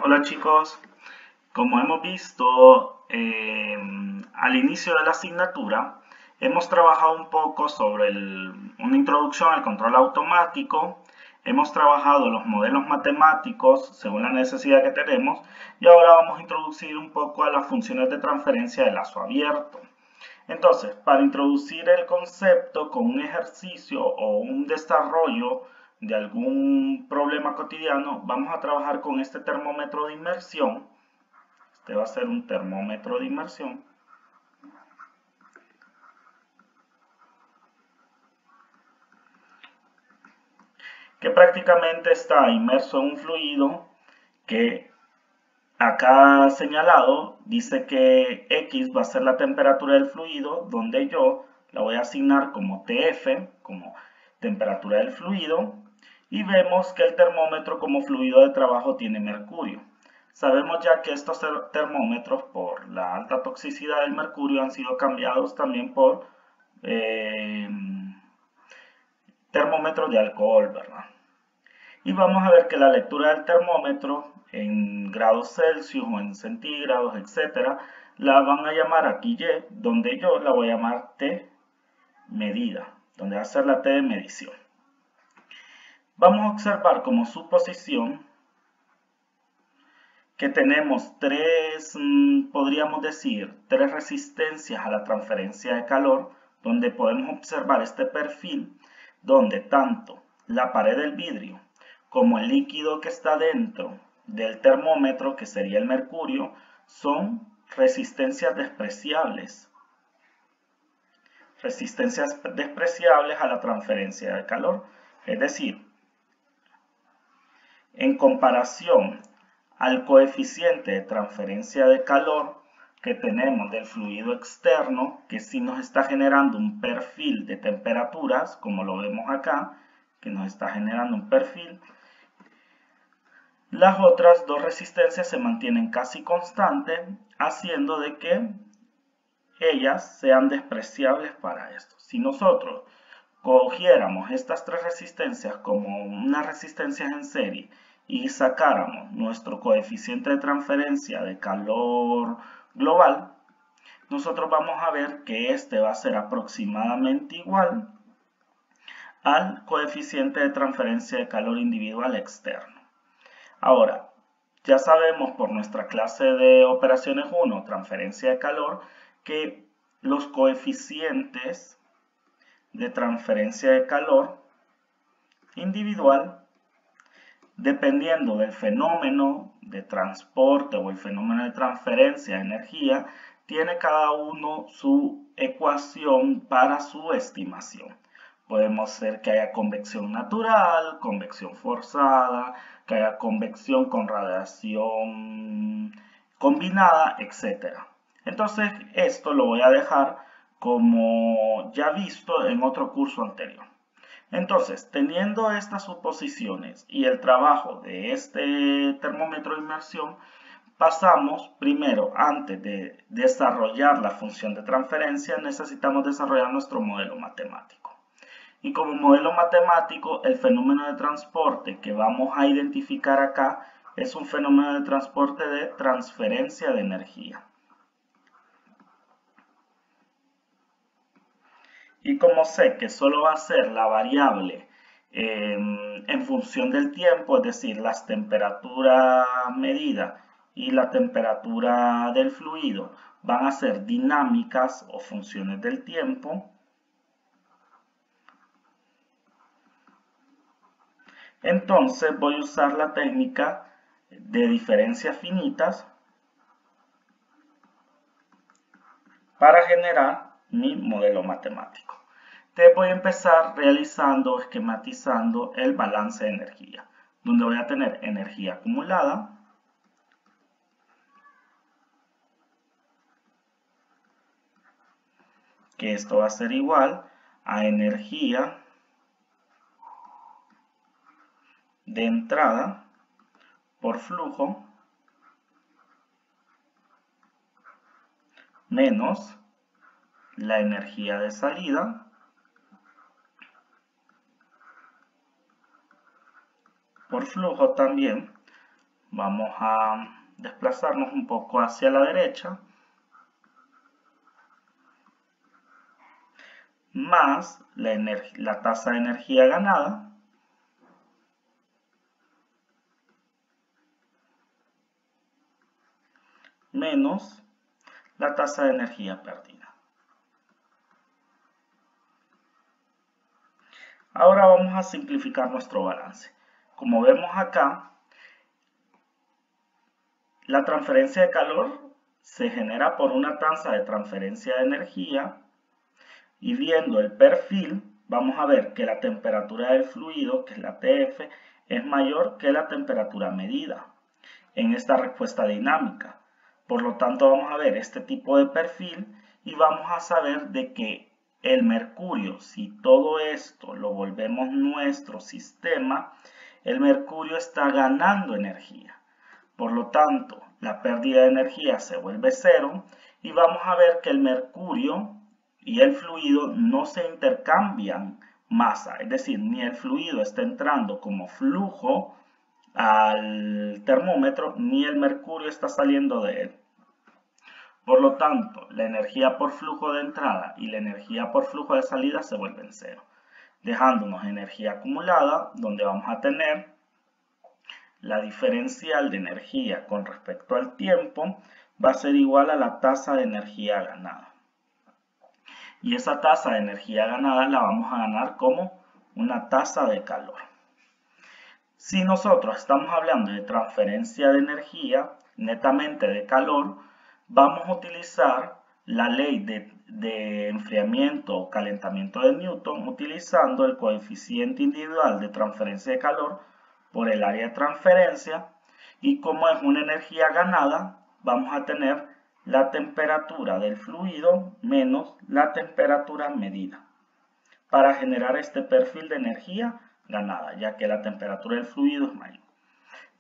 Hola chicos, como hemos visto al inicio de la asignatura, hemos trabajado un poco sobre una introducción al control automático, hemos trabajado los modelos matemáticos según la necesidad que tenemos y ahora vamos a introducir un poco a las funciones de transferencia de lazo abierto. Entonces, para introducir el concepto con un ejercicio o un desarrollo de algún problema cotidiano, vamos a trabajar con este termómetro de inmersión. Este va a ser un termómetro de inmersión. Que prácticamente está inmerso en un fluido que acá señalado dice que X va a ser la temperatura del fluido, donde yo la voy a asignar como TF, como temperatura del fluido, y vemos que el termómetro como fluido de trabajo tiene mercurio. Sabemos ya que estos termómetros, por la alta toxicidad del mercurio, han sido cambiados también por termómetros de alcohol, ¿verdad? Y vamos a ver que la lectura del termómetro en grados Celsius o en centígrados, etcétera, la van a llamar aquí Y, donde yo la voy a llamar T medida, donde va a ser la T de medición. Vamos a observar como suposición que tenemos podríamos decir, tres resistencias a la transferencia de calor, donde podemos observar este perfil, donde tanto la pared del vidrio como el líquido que está dentro del termómetro, que sería el mercurio, son resistencias despreciables. Resistencias despreciables a la transferencia de calor. Es decir, en comparación al coeficiente de transferencia de calor que tenemos del fluido externo, que sí nos está generando un perfil de temperaturas, como lo vemos acá, que nos está generando un perfil, las otras dos resistencias se mantienen casi constantes, haciendo de que ellas sean despreciables para esto. Si nosotros cogiéramos estas tres resistencias como unas resistencias en serie y sacáramos nuestro coeficiente de transferencia de calor global, nosotros vamos a ver que este va a ser aproximadamente igual al coeficiente de transferencia de calor individual externo. Ahora, ya sabemos por nuestra clase de operaciones 1, transferencia de calor, que los coeficientes de transferencia de calor individual, dependiendo del fenómeno de transporte o el fenómeno de transferencia de energía, tiene cada uno su ecuación para su estimación. Podemos ser que haya convección natural, convección forzada, que haya convección con radiación combinada, etc. Entonces, esto lo voy a dejar como ya visto en otro curso anterior. Entonces, teniendo estas suposiciones y el trabajo de este termómetro de inmersión, pasamos primero, antes de desarrollar la función de transferencia, necesitamos desarrollar nuestro modelo matemático. Y como modelo matemático, el fenómeno de transporte que vamos a identificar acá es un fenómeno de transporte de transferencia de energía. Y como sé que solo va a ser la variable en función del tiempo, es decir, las temperaturas medidas y la temperatura del fluido van a ser dinámicas o funciones del tiempo, entonces voy a usar la técnica de diferencias finitas para generar mi modelo matemático. Entonces voy a empezar realizando, esquematizando el balance de energía, donde voy a tener energía acumulada, que esto va a ser igual a energía de entrada por flujo menos la energía de salida por flujo también Vamos a desplazarnos un poco hacia la derecha, más la tasa de energía ganada, menos la tasa de energía perdida. Ahora vamos a simplificar nuestro balance. Como vemos acá, la transferencia de calor se genera por una tasa de transferencia de energía, y viendo el perfil vamos a ver que la temperatura del fluido, que es la TF, es mayor que la temperatura medida en esta respuesta dinámica. Por lo tanto vamos a ver este tipo de perfil y vamos a saber de que el mercurio, si todo esto lo volvemos nuestro sistema, el mercurio está ganando energía. Por lo tanto, la pérdida de energía se vuelve cero y vamos a ver que el mercurio y el fluido no se intercambian masa, es decir, ni el fluido está entrando como flujo al termómetro, ni el mercurio está saliendo de él. Por lo tanto, la energía por flujo de entrada y la energía por flujo de salida se vuelven cero, dejándonos energía acumulada, donde vamos a tener la diferencial de energía con respecto al tiempo va a ser igual a la tasa de energía ganada. Y esa tasa de energía ganada la vamos a ganar como una tasa de calor. Si nosotros estamos hablando de transferencia de energía netamente de calor, vamos a utilizar la ley de enfriamiento o calentamiento de Newton utilizando el coeficiente individual de transferencia de calor por el área de transferencia, y como es una energía ganada, vamos a tener la temperatura del fluido menos la temperatura medida para generar este perfil de energía ganada, ya que la temperatura del fluido es mayor.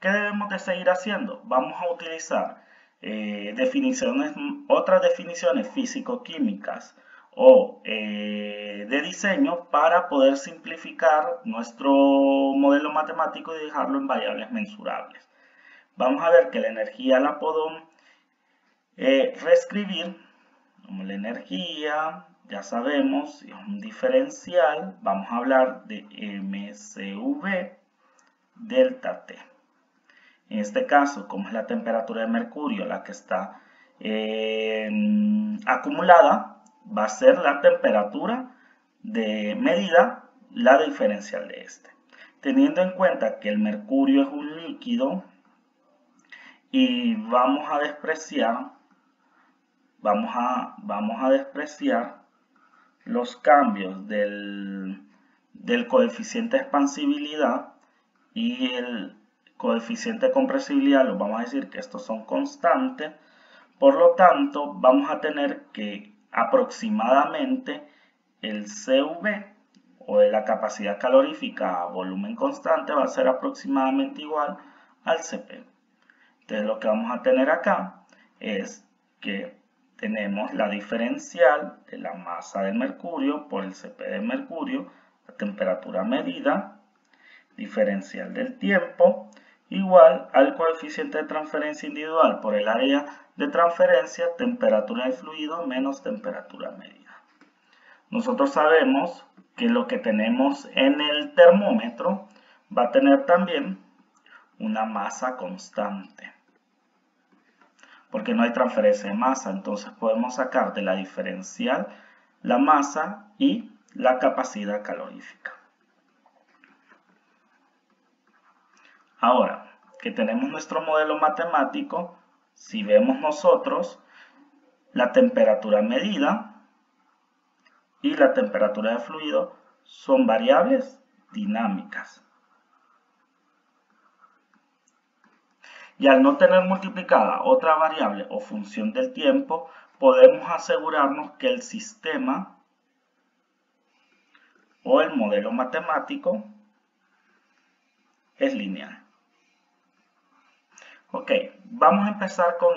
¿Qué debemos de seguir haciendo? Vamos a utilizar otras definiciones físico-químicas o de diseño para poder simplificar nuestro modelo matemático y dejarlo en variables mensurables. Vamos a ver que la energía la podemos reescribir como la energía, ya sabemos, es un diferencial, vamos a hablar de mCV delta T. En este caso, como es la temperatura de mercurio la que está acumulada, va a ser la temperatura de medida, la diferencial de este. Teniendo en cuenta que el mercurio es un líquido y vamos a despreciar los cambios del coeficiente de expansibilidad y el coeficiente de compresibilidad, los vamos a decir que estos son constantes. Por lo tanto, vamos a tener que aproximadamente el CV o de la capacidad calorífica a volumen constante va a ser aproximadamente igual al CP. Entonces lo que vamos a tener acá es que tenemos la diferencial de la masa del mercurio por el CP del mercurio, la temperatura medida, diferencial del tiempo, igual al coeficiente de transferencia individual por el área de transferencia, temperatura del fluido menos temperatura medida. Nosotros sabemos que lo que tenemos en el termómetro va a tener también una masa constante, porque no hay transferencia de masa, entonces podemos sacar de la diferencial la masa y la capacidad calorífica. Ahora que tenemos nuestro modelo matemático, si vemos nosotros, la temperatura medida y la temperatura de fluido son variables dinámicas. Y al no tener multiplicada otra variable o función del tiempo, podemos asegurarnos que el sistema o el modelo matemático es lineal. Ok, vamos a empezar con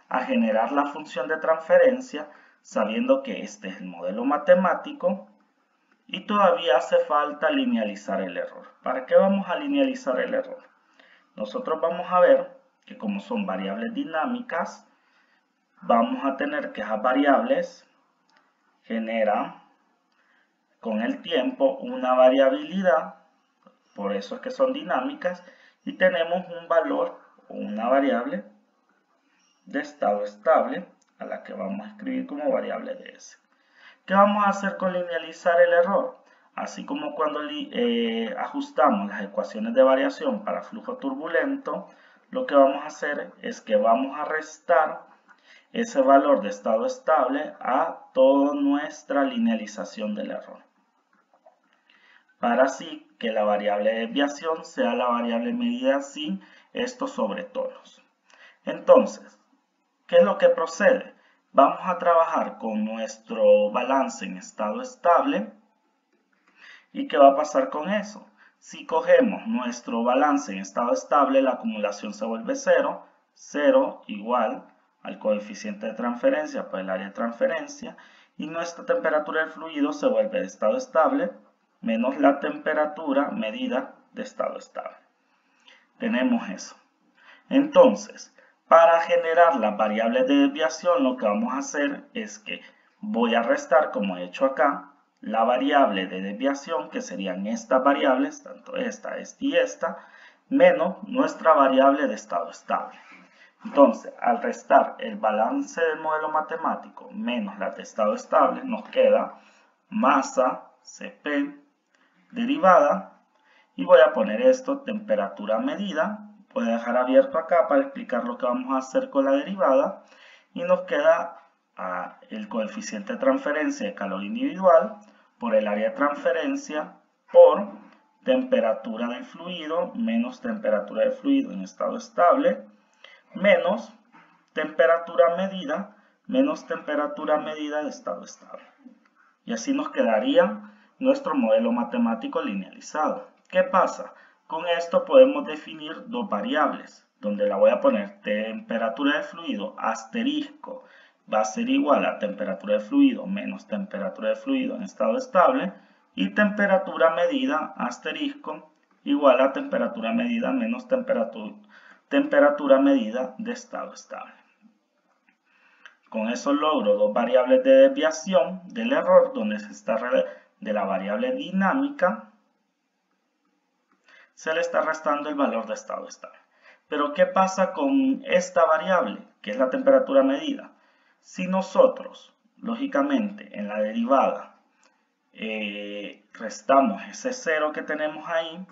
a generar la función de transferencia, sabiendo que este es el modelo matemático y todavía hace falta linealizar el error. ¿Para qué vamos a linealizar el error? nosotros vamos a ver que como son variables dinámicas, vamos a tener que esas variables generan con el tiempo una variabilidad, por eso es que son dinámicas, y tenemos un valor o una variable de estado estable a la que vamos a escribir como variable de S. ¿Qué vamos a hacer con linealizar el error? Así como cuando ajustamos las ecuaciones de variación para flujo turbulento, lo que vamos a hacer es que vamos a restar ese valor de estado estable a toda nuestra linealización del error, para así que la variable de desviación sea la variable medida sin estos sobretonos. Entonces, ¿qué es lo que procede? Vamos a trabajar con nuestro balance en estado estable. ¿Y qué va a pasar con eso? Si cogemos nuestro balance en estado estable, la acumulación se vuelve 0. 0 igual al coeficiente de transferencia por el área de transferencia. Y nuestra temperatura del fluido se vuelve de estado estable menos la temperatura medida de estado estable. Tenemos eso. Entonces, para generar las variables de desviación, lo que vamos a hacer es que voy a restar, como he hecho acá, la variable de desviación, que serían estas variables, tanto esta y esta, menos nuestra variable de estado estable. Entonces, al restar el balance del modelo matemático menos la de estado estable, nos queda masa Cp derivada, y voy a poner esto, temperatura medida. Voy a dejar abierto acá para explicar lo que vamos a hacer con la derivada, y nos queda el coeficiente de transferencia de calor individual por el área de transferencia por temperatura del fluido menos temperatura del fluido en estado estable menos temperatura medida menos temperatura medida de estado estable. Y así nos quedaría nuestro modelo matemático linealizado. ¿Qué pasa? Con esto podemos definir dos variables, donde la voy a poner temperatura del fluido asterisco va a ser igual a temperatura del fluido menos temperatura del fluido en estado estable, y temperatura medida asterisco igual a temperatura medida menos temperatura medida de estado estable. Con eso logro dos variables de desviación del error, donde se está de la variable dinámica se le está restando el valor de estado estable. Pero ¿qué pasa con esta variable, que es la temperatura medida? Si nosotros, lógicamente, en la derivada restamos ese 0 que tenemos ahí,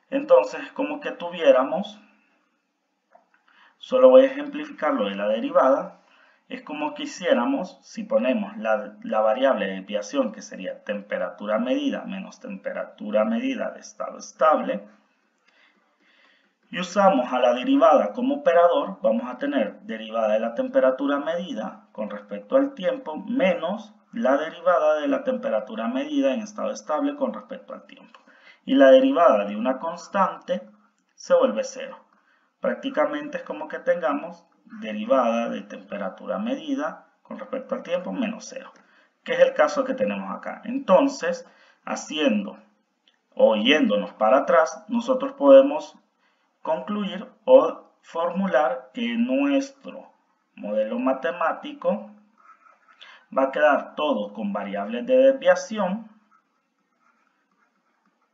entonces es como que tuviéramos, solo voy a ejemplificar lo de la derivada, es como que hiciéramos, si ponemos la variable de desviación, que sería temperatura medida menos temperatura medida de estado estable, y usamos a la derivada como operador, vamos a tener derivada de la temperatura medida con respecto al tiempo menos la derivada de la temperatura medida en estado estable con respecto al tiempo. Y la derivada de una constante se vuelve 0. Prácticamente es como que tengamos derivada de temperatura medida con respecto al tiempo menos 0, que es el caso que tenemos acá. Entonces, haciendo o yéndonos para atrás, nosotros podemos concluir o formular que nuestro modelo matemático va a quedar todo con variables de desviación,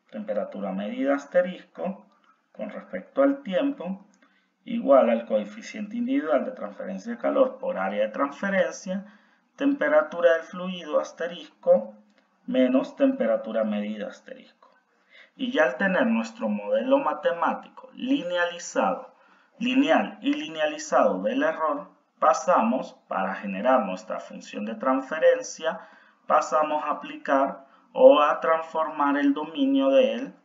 temperatura medida asterisco con respecto al tiempo, igual al coeficiente individual de transferencia de calor por área de transferencia, temperatura del fluido asterisco menos temperatura medida asterisco. Y ya al tener nuestro modelo matemático lineal y linealizado del error, pasamos, para generar nuestra función de transferencia, pasamos a aplicar o a transformar el dominio de él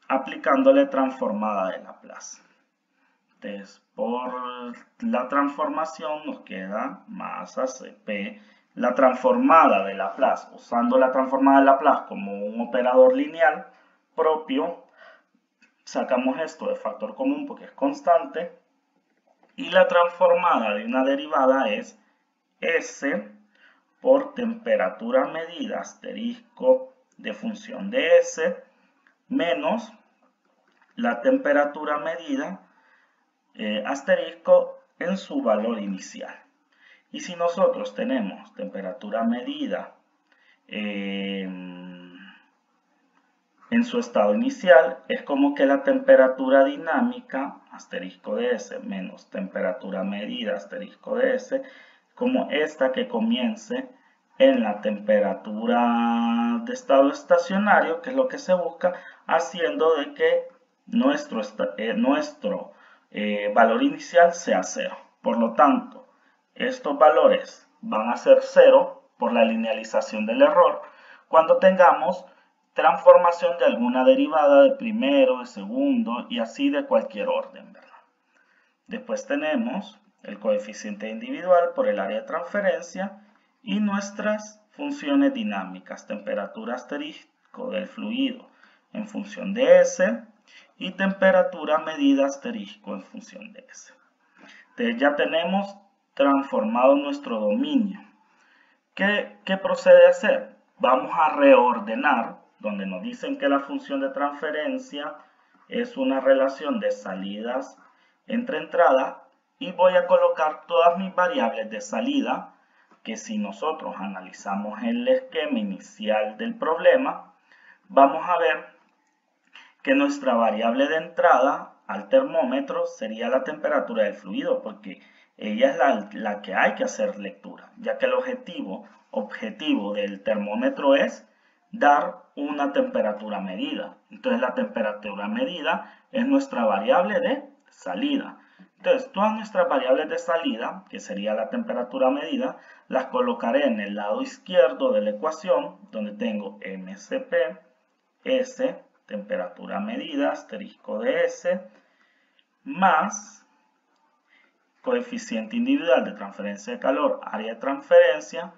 aplicándole transformada de Laplace. Entonces, por la transformación nos queda masa Cp, la transformada de Laplace, usando la transformada de Laplace como un operador lineal propio, sacamos esto de factor común porque es constante, y la transformada de una derivada es S por temperatura medida asterisco de función de S menos la temperatura medida asterisco en su valor inicial. Y si nosotros tenemos temperatura medida en su estado inicial, es como que la temperatura dinámica asterisco de S menos temperatura medida asterisco de S, como esta que comience en la temperatura de estado estacionario, que es lo que se busca, haciendo de que nuestro valor inicial sea 0. Por lo tanto, estos valores van a ser 0 por la linealización del error cuando tengamos transformación de alguna derivada de primero, de segundo y así de cualquier orden, ¿verdad? Después tenemos el coeficiente individual por el área de transferencia y nuestras funciones dinámicas, temperatura asterisco del fluido en función de S y temperatura medida asterisco en función de S. Entonces ya tenemos transformado nuestro dominio. ¿Qué procede a hacer? Vamos a reordenar, donde nos dicen que la función de transferencia es una relación de salidas entre entradas, y voy a colocar todas mis variables de salida, que si nosotros analizamos el esquema inicial del problema, vamos a ver que nuestra variable de entrada al termómetro sería la temperatura del fluido, porque ella es la que hay que hacer lectura, ya que el objetivo del termómetro es dar una temperatura medida. Entonces la temperatura medida es nuestra variable de salida. Entonces todas nuestras variables de salida, que sería la temperatura medida, las colocaré en el lado izquierdo de la ecuación, donde tengo MCP, S, temperatura medida, asterisco de S, más coeficiente individual de transferencia de calor, área de transferencia,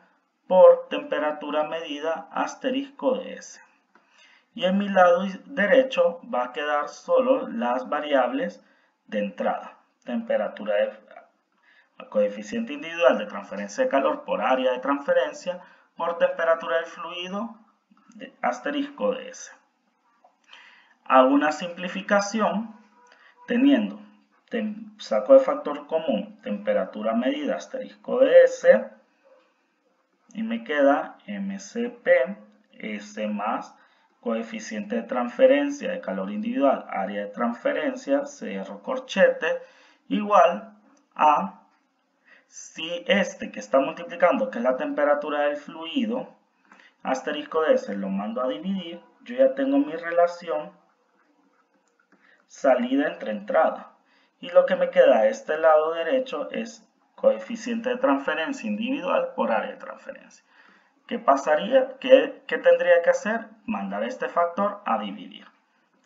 por temperatura medida, asterisco de S. Y en mi lado derecho va a quedar solo las variables de entrada, temperatura coeficiente individual de transferencia de calor por área de transferencia, por temperatura del fluido, asterisco de S. Hago una simplificación teniendo, saco de factor común temperatura medida asterisco de S y me queda MCP S más coeficiente de transferencia de calor individual, área de transferencia, cierro corchete, igual a, si este que está multiplicando, que es la temperatura del fluido, asterisco de S, lo mando a dividir, yo ya tengo mi relación salida entre entrada. Y lo que me queda a este lado derecho es coeficiente de transferencia individual por área de transferencia. ¿Qué pasaría? ¿Qué tendría que hacer? Mandar este factor a dividir.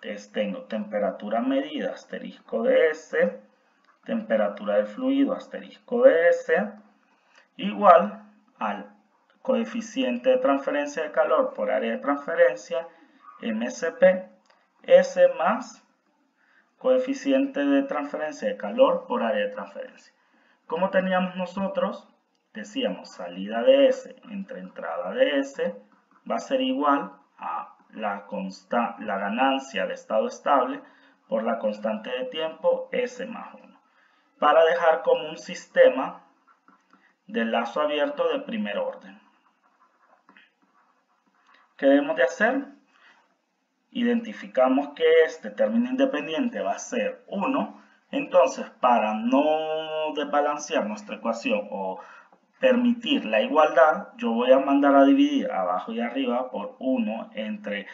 Entonces tengo temperatura medida asterisco de S, temperatura del fluido asterisco de S, igual al coeficiente de transferencia de calor por área de transferencia, MCP, S más coeficiente de transferencia de calor por área de transferencia. ¿Cómo teníamos nosotros? Decíamos salida de S entre entrada de S va a ser igual a la ganancia de estado estable por la constante de tiempo S más 1. Para dejar como un sistema de lazo abierto de primer orden. ¿Qué debemos de hacer? Identificamos que este término independiente va a ser 1, entonces para no desbalancear nuestra ecuación o permitir la igualdad, yo voy a mandar a dividir abajo y arriba por 1 entre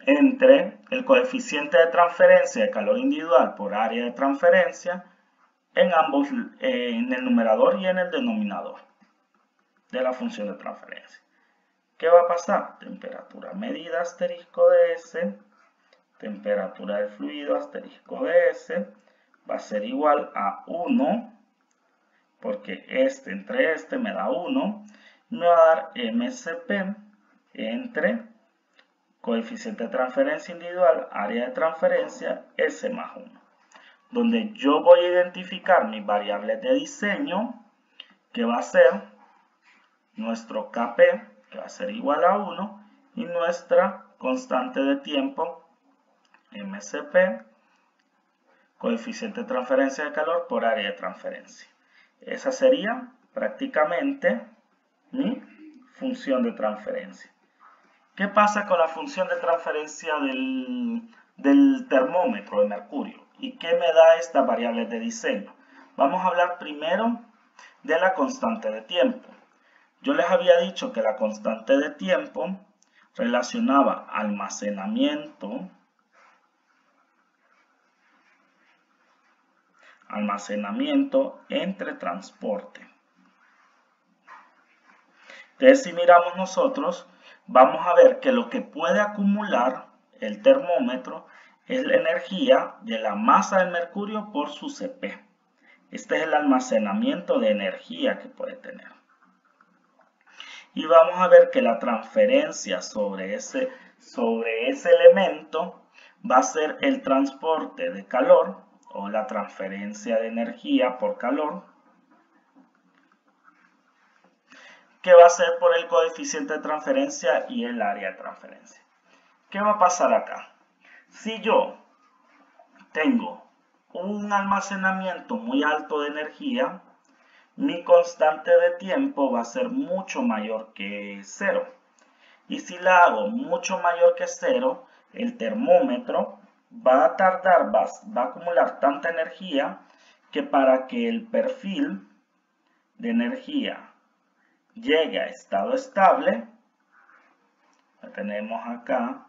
el coeficiente de transferencia de calor individual por área de transferencia en ambos, en el numerador y en el denominador de la función de transferencia. ¿Qué va a pasar? Temperatura medida asterisco de S, temperatura del fluido asterisco de S, va a ser igual a 1, porque este entre este me da 1, me va a dar MCP entre coeficiente de transferencia individual, área de transferencia, S más 1, donde yo voy a identificar mis variables de diseño, que va a ser nuestro KP, que va a ser igual a 1, y nuestra constante de tiempo MCP, coeficiente de transferencia de calor por área de transferencia. Esa sería prácticamente mi función de transferencia. ¿Qué pasa con la función de transferencia del termómetro de mercurio? ¿Y qué me da estas variables de diseño? Vamos a hablar primero de la constante de tiempo. Yo les había dicho que la constante de tiempo relacionaba almacenamiento entre transporte. Entonces, si miramos nosotros, vamos a ver que lo que puede acumular el termómetro es la energía de la masa del mercurio por su Cp. Este es el almacenamiento de energía que puede tener. Y vamos a ver que la transferencia sobre ese elemento va a ser el transporte de calor o la transferencia de energía por calor, que va a ser por el coeficiente de transferencia y el área de transferencia. ¿Qué va a pasar acá? Si yo tengo un almacenamiento muy alto de energía, mi constante de tiempo va a ser mucho mayor que 0. Y si la hago mucho mayor que 0, el termómetro va a tardar, va a acumular tanta energía que para que el perfil de energía llegue a estado estable, tenemos acá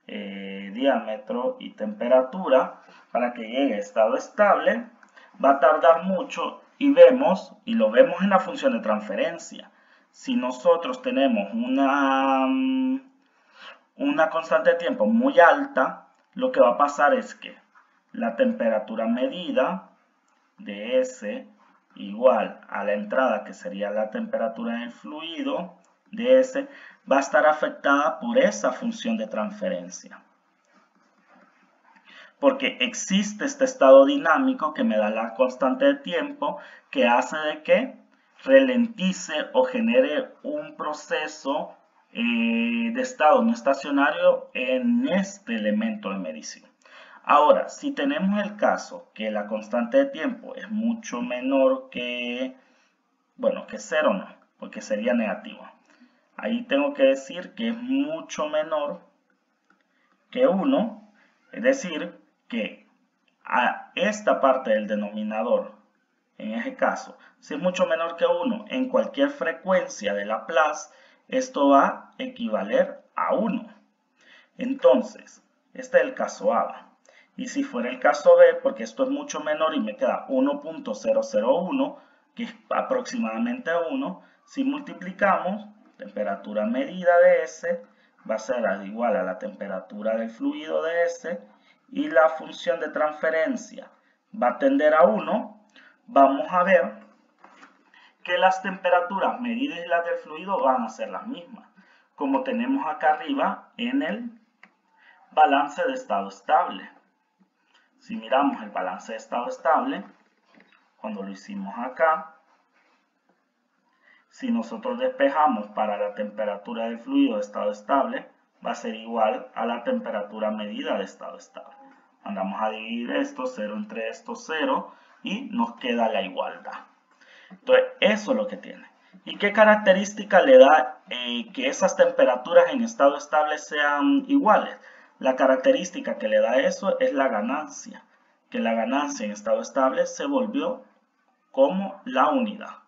diámetro y temperatura, para que llegue a estado estable va a tardar mucho y lo vemos en la función de transferencia. Si nosotros tenemos una constante de tiempo muy alta, lo que va a pasar es que la temperatura medida de S igual a la entrada, que sería la temperatura del fluido de S, va a estar afectada por esa función de transferencia. Porque existe este estado dinámico que me da la constante de tiempo, que hace de que ralentice o genere un proceso de estado no estacionario en este elemento de medición. Ahora, si tenemos el caso que la constante de tiempo es mucho menor que 0 no, porque sería negativo. Ahí tengo que decir que es mucho menor que 1, es decir, que a esta parte del denominador, en ese caso, si es mucho menor que 1 en cualquier frecuencia de Laplace, esto va a equivaler a 1. Entonces, este es el caso A. Y si fuera el caso B, porque esto es mucho menor y me queda 1.001, que es aproximadamente 1, si multiplicamos, temperatura medida de S va a ser igual a la temperatura del fluido de S, y la función de transferencia va a tender a 1, vamos a ver que las temperaturas medidas y las del fluido van a ser las mismas, como tenemos acá arriba en el balance de estado estable. Si miramos el balance de estado estable, cuando lo hicimos acá, si nosotros despejamos para la temperatura del fluido de estado estable, va a ser igual a la temperatura medida de estado estable. Mandamos a dividir esto, 0 entre esto, 0, y nos queda la igualdad. Entonces, eso es lo que tiene. ¿Y qué característica le da que esas temperaturas en estado estable sean iguales? La característica que le da eso es la ganancia, que la ganancia en estado estable se volvió como la unidad.